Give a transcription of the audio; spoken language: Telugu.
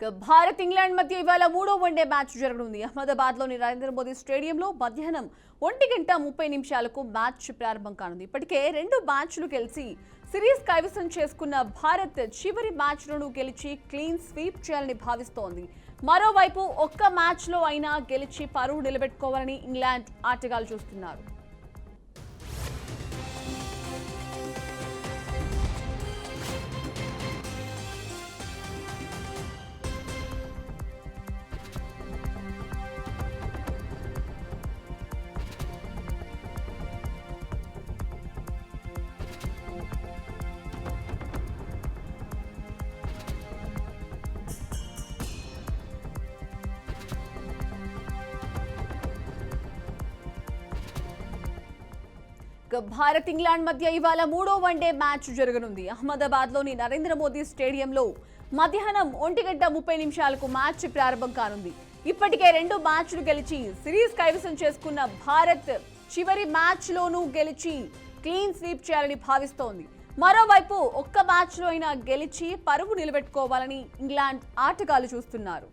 భారత్ ఇంగ్లాండ్ మధ్య ఇవాళ మూడో వన్డే మ్యాచ్ జరగనుంది. అహ్మదాబాద్లోని నరేంద్ర మోదీ స్టేడియంలో మధ్యాహ్నం 1:30 మ్యాచ్ ప్రారంభం కానుంది. ఇప్పటికే 2 మ్యాచ్లు గెలిచి సిరీస్ కైవసం చేసుకున్న భారత్ చివరి మ్యాచ్లను గెలిచి క్లీన్ స్వీప్ చేయాలని భావిస్తోంది. మరోవైపు ఒక్క మ్యాచ్లో అయినా గెలిచి పరువు నిలబెట్టుకోవాలని ఇంగ్లాండ్ ఆటగాళ్లు చూస్తున్నారు. భారత్ ఇంగ్లాండ్ మధ్య ఇవాళ మూడో వన్డే మ్యాచ్ జరగనుంది. అహ్మదాబాద్లోని నరేంద్ర మోదీ స్టేడియంలో మధ్యాహ్నం 1:30 మ్యాచ్ ప్రారంభం కానుంది. ఇప్పటికే 2 మ్యాచ్లు గెలిచి సిరీస్ కైవసం చేసుకున్న భారత్ చివరి మ్యాచ్లోనూ గెలిచి క్లీన్ స్వీప్ చేయాలని భావిస్తోంది. మరోవైపు ఒక్క మ్యాచ్లో అయినా గెలిచి పరువు నిలబెట్టుకోవాలని ఇంగ్లాండ్ ఆటగాళ్లు చూస్తున్నారు.